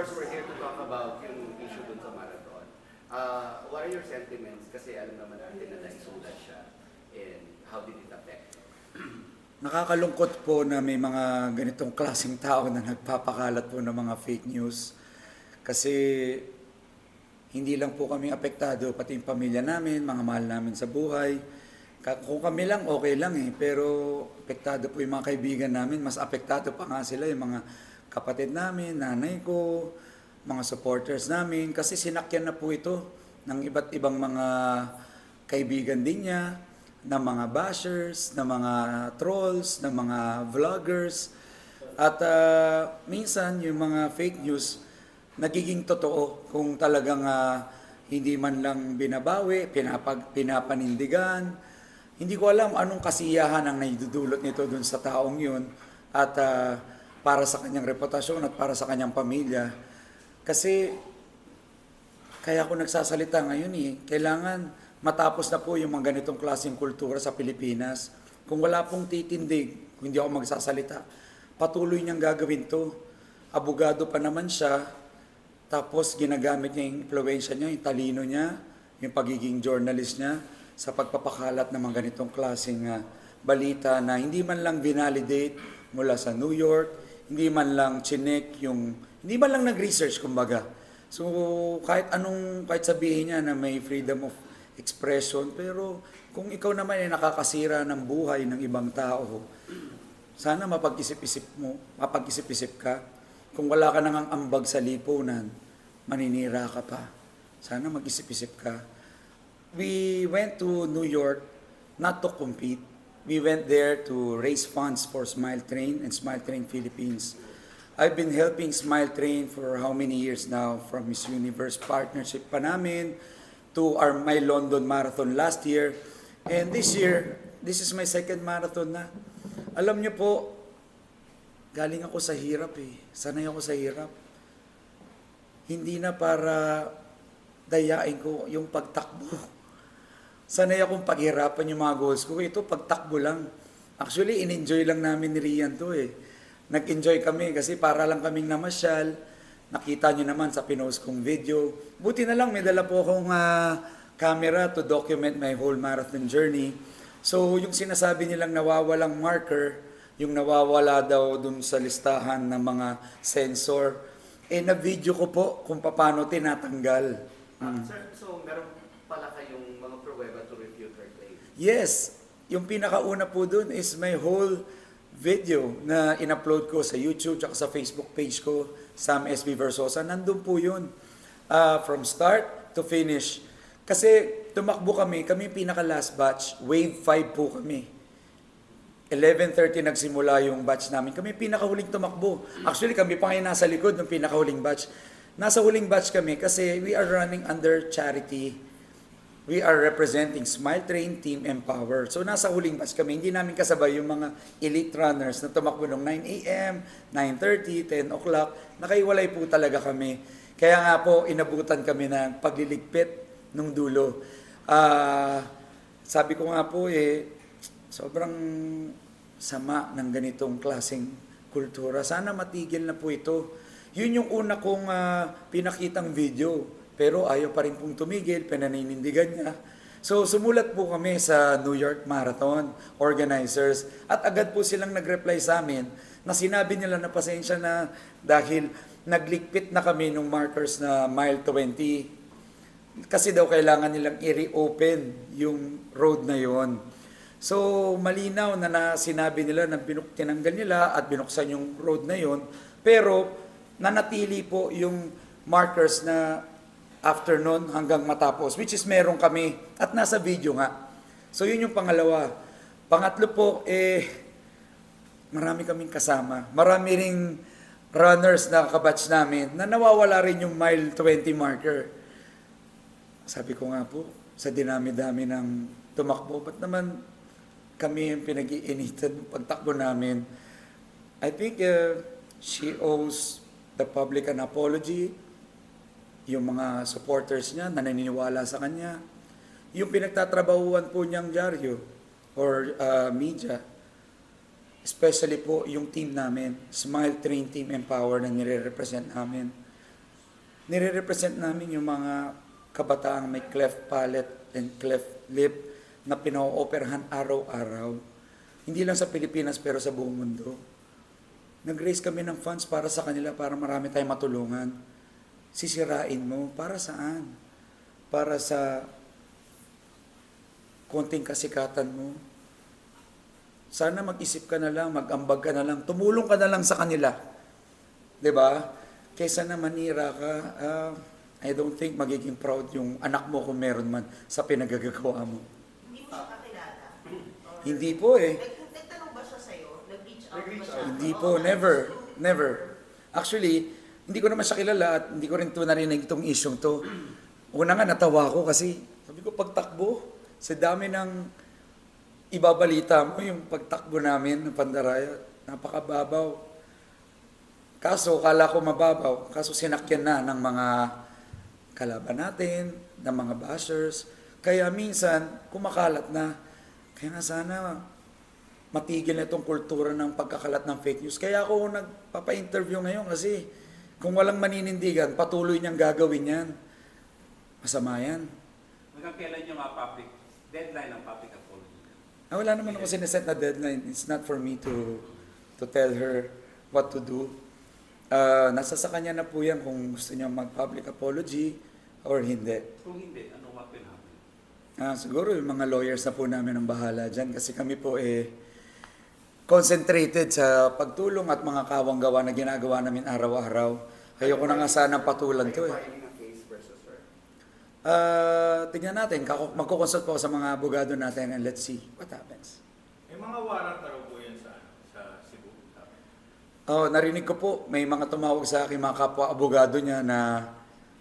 course, we're here to talk about yung issue dun sa marathon. What are your sentiments? Kasi alam naman natin na naisulat siya. And how did it affect? Nakakalungkot po na may mga ganitong klaseng tao na nagpapakalat po ng mga fake news. Kasi hindi lang po kami apektado, pati yung pamilya namin, mga mahal namin sa buhay. Kung kami lang, okay lang eh. Pero apektado po yung mga kaibigan namin. Mas apektado pa nga sila yung mga kapatid namin, nanay ko, mga supporters namin. Kasi sinakyan na po ito ng iba't ibang mga kaibigan din niya, ng mga bashers, ng mga trolls, ng mga vloggers. At minsan yung mga fake news nagiging totoo kung talagang hindi man lang binabawi, pinapanindigan. Hindi ko alam anong kasiyahan ang naidudulot nito dun sa taong yun at para sa kanyang reputasyon at para sa kanyang pamilya. Kasi kaya ako nagsasalita ngayon kailangan matapos na po yung mga ganitong klaseng kultura sa Pilipinas. Kung wala pong titindig, kung hindi ako magsasalita, patuloy niyang gagawin to. Abogado pa naman siya, tapos ginagamit niya yung influensya niya, yung talino niya, yung pagiging journalist niya sa pagpapakalat ng mga ganitong klaseng balita na hindi man lang vinalidate mula sa New York, hindi man lang chinek hindi man lang nag-research kumbaga. So kahit sabihin niya na may freedom of expression, pero kung ikaw naman ay nakakasira ng buhay ng ibang tao, sana mapag-isip-isip ka. Kung wala ka nang ambag sa lipunan, maninira ka pa. Sana mag-isip-isip ka. We went to New York not to compete. We went there to raise funds for Smile Train and Smile Train Philippines. I've been helping Smile Train for how many years now, from Miss Universe partnership pa namin to my London Marathon last year. And this year, this is my second marathon na. Alam niyo po, galing ako sa hirap Sanay ako sa hirap. Hindi na para dayain ko yung pagtakbo. Sanay akong paghirapan yung mga goals ko. Ito, pagtakbo lang. Actually, in-enjoy lang namin ni Rian to Nag-enjoy kami kasi para lang kaming namasyal. Nakita nyo naman sa pinost kong video. Buti na lang, may dala po akong camera to document my whole marathon journey. So, yung sinasabi nilang nawawalang marker, yung nawawala daw dun sa listahan ng mga sensor, na-video ko po kung paano tinatanggal. Sir, so meron pala kayong mga pruweba to refute her claim? Yes. Yung pinakauna po dun is my whole video na in-upload ko sa YouTube at sa Facebook page ko, Sam SB Versosa. Nandun po yun. From start to finish. Kasi tumakbo kami pinaka last batch, wave 5 po kami. 11:30 nagsimula yung batch namin. Kami pinakahuling tumakbo. Actually, kami pa ngayon nasa likod ng pinakahuling batch. Nasa huling batch kami kasi we are running under charity. We are representing Smile Train Team Empower. So nasa huling batch kami. Hindi namin kasabay yung mga elite runners na tumakbo ng 9 a.m., 9:30, 10 o'clock. Nakaiwalay po talaga kami. Kaya nga po, inabutan kami ng pagliligpit nung dulo. Sabi ko nga po sobrang sama ng ganitong klaseng kultura. Sana matigil na po ito. Yun yung una kong pinakitang video. Pero ayaw pa rin pong tumigil, pinaninindigan niya. So sumulat po kami sa New York Marathon organizers at agad po silang nag-reply sa amin na sinabi nila na pasensya na dahil naglikpit na kami ng markers na mile 20 kasi daw kailangan nilang i-reopen yung road na yon. So, malinaw na sinabi nila na tinanggal nila at binuksan yung road na yon. Pero, nanatili po yung markers na afternoon hanggang matapos, which is meron kami at nasa video nga. So, yun yung pangalawa. Pangatlo po, marami kaming kasama. Marami ring runners na kabatch namin na nawawala rin yung mile 20 marker. Sabi ko nga po, sa dinami-dami ng tumakbo, ba't naman kami yung pinag-iinitan ng pagtakbo namin? I think she owes the public an apology. Yung mga supporters niya na naniniwala sa kanya. Yung pinagtatrabahuan po niyang dyaryo or media. Especially po yung team namin, Smile Train Team Empower na nire-represent namin. nire-represent namin yung mga kabataang may cleft palate and cleft lip na pino-operahan araw-araw. Hindi lang sa Pilipinas pero sa buong mundo. Nag-raise kami ng funds para sa kanila para marami tayong matulungan. Sisirain mo. Para saan? Para sa konting kasikatan mo. Sana mag-isip ka na lang, mag-ambag ka na lang, tumulong ka na lang sa kanila. 'Di ba? Kaysa na manira ka, I don't think magiging proud yung anak mo kung meron man sa pinagagagawa mo. Hindi mo siya kakilala? Hindi po eh. Nagtanong ba siya sa'yo? Nag-reach out ba siya? Hindi po, never. Actually, hindi ko naman siya kilala at hindi ko rin ito narinig itong isyong to. Una nga, natawa ko kasi sabi ko pagtakbo, sa dami ng ibabalita mo, yung pagtakbo namin ng Pandaraya, napakababaw. Kaso, kala ko mababaw. Kaso sinakyan na ng mga kalaban natin, ng mga bashers. Kaya minsan, kumakalat na. Kaya nga sana matigil na itong kultura ng pagkakalat ng fake news. Kaya ako nagpapa-interview ngayon kasi kung walang maninindigan, patuloy niyang gagawin yan. Masama yan. Hanggang kailan yung public deadline ng public apology? Wala naman ako sineset na deadline. It's not for me to tell her what to do. Nasa sa kanya na po yan kung gusto niya mag-public apology or hindi. Kung hindi, ano what will happen? Siguro yung mga lawyers na po namin ang bahala dyan kasi kami po concentrated sa pagtulong at mga kawang-gawa na ginagawa namin araw-araw. Ayoko na nga sanang patulan to eh. Filing a case versus her. Tingnan natin, magkukonsult po ako sa mga abogado natin and let's see what happens. May mga warrant na raw po yan sa Cebu. Narinig ko po, may mga tumawag sa akin, mga kapwa-abogado niya na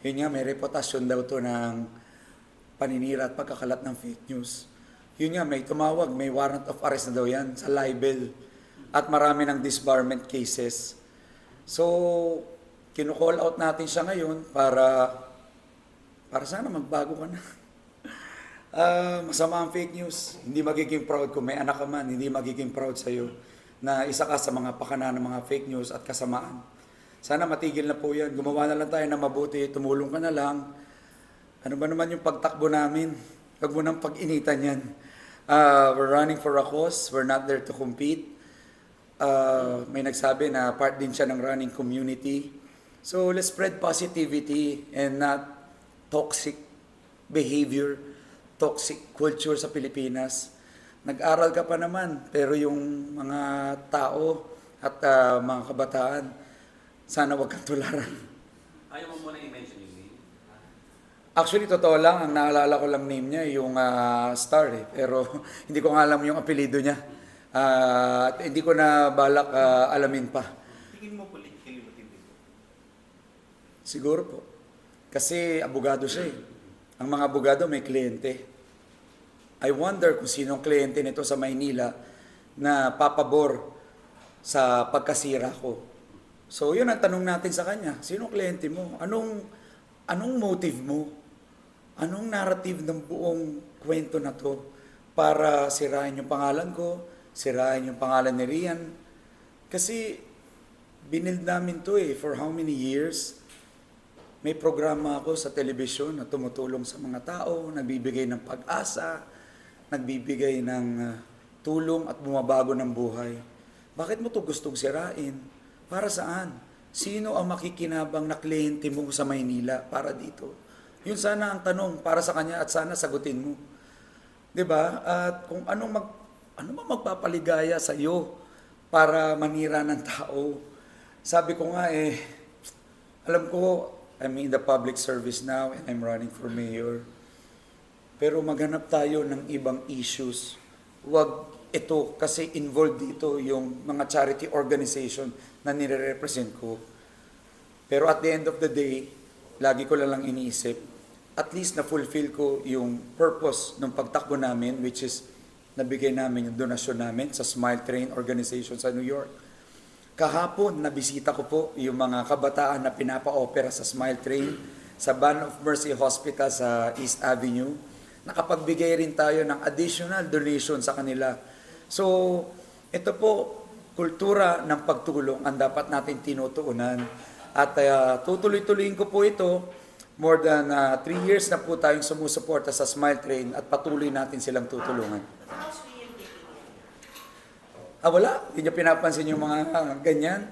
yun nga, may reputasyon daw to ng paninira at pagkakalat ng fake news. Yun nga, may tumawag, may warrant of arrest na daw yan sa libel at marami ng disbarment cases. So, kinu-call out natin siya ngayon para sana magbago ka na. Masama ang fake news. Hindi magiging proud kung may anak ka man, hindi magiging proud sa'yo na isa ka sa mga pakana ng mga fake news at kasamaan. Sana matigil na po yan. Gumawa na lang tayo na mabuti, tumulong ka na lang. Ano ba naman yung pagtakbo namin? Huwag mo nang pag-initan yan. We're running for a cause. We're not there to compete. May nagsabi na part din siya ng running community. So let's spread positivity and not toxic behavior, toxic culture sa Pilipinas. Nag-aral ka pa naman, pero yung mga tao at mga kabataan, sana wag kang tularan. Ayaw mo muna i-mention yung name? Actually, totoo lang, ang naalala ko lang name niya, yung Star eh. Pero hindi ko nga alam yung apelido niya. At hindi ko na balak alamin pa. Tingin mo politically motivated? Siguro po. Kasi abogado siya eh. Ang mga abogado may kliyente. I wonder kung sinong kliyente nito sa Maynila na papabor sa pagkasira ko. So, yun ang tanong natin sa kanya. Sinong kliyente mo? Anong motive mo? Anong narrative ng buong kwento na to para sirain yung pangalan ko, sirain yung pangalan ni Rian? Kasi binild namin to for how many years? May programa ako sa telebisyon na tumutulong sa mga tao, nagbibigay ng pag-asa, nagbibigay ng tulong at bumabago ng buhay. Bakit mo to gustong sirain? Para saan? Sino ang makikinabang na kliyente mo sa Maynila para dito? Yun sana ang tanong para sa kanya at sana sagutin mo. 'Di ba? At kung ano magpapaligaya sa iyo para manira ng tao. Sabi ko nga alam ko I'm in the public service now and I'm running for mayor. Pero maghanap tayo ng ibang issues. Huwag ito kasi involved dito yung mga charity organization na nire-represent ko. Pero at the end of the day, lagi ko lang iniisip, at least na-fulfill ko yung purpose ng pagtakbo namin, which is nabigay namin yung donasyon namin sa Smile Train Organization sa New York. Kahapon, nabisita ko po yung mga kabataan na pinapa-opera sa Smile Train sa Band of Mercy Hospital sa East Avenue. Nakapagbigay rin tayo ng additional donation sa kanila. So, ito po, kultura ng pagtulong ang dapat natin tinutuunan. At tutuloy-tuloyin ko po ito. More than 3 years na po tayong sumusuporta sa Smile Train at patuloy natin silang tutulungan. How's Rian taking it? Wala. Hindi niya pinapansin yung mga ganyan.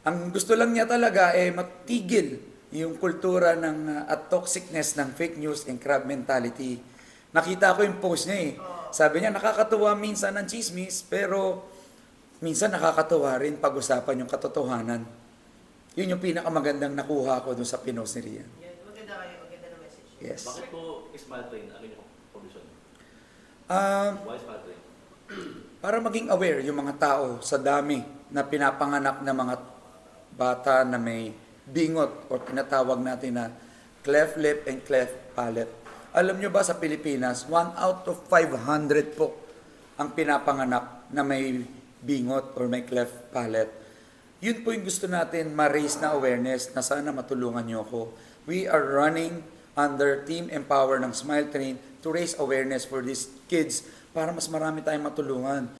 Ang gusto lang niya talaga matigil yung kultura ng at toxicness ng fake news and crab mentality. Nakita ko yung post niya Sabi niya, nakakatuwa minsan ng chismis, pero minsan nakakatuwa rin pag-usapan yung katotohanan. Yun yung pinakamagandang nakuha ko dun sa pinost ni Rian. Yan, maganda na message. Yes. Bakit po Smile Train? Ano yung provision? Why Smile Train? Para maging aware yung mga tao sa dami na pinapanganak na mga bata na may bingot o tinatawag natin na cleft lip and cleft palate. Alam nyo ba sa Pilipinas, 1 out of 500 po ang pinapanganak na may bingot or may cleft palate. Yun po yung gusto natin ma-raise na awareness na sana matulungan nyo ako. We are running under Team Empower ng Smile Train to raise awareness for these kids para mas marami tayong matulungan.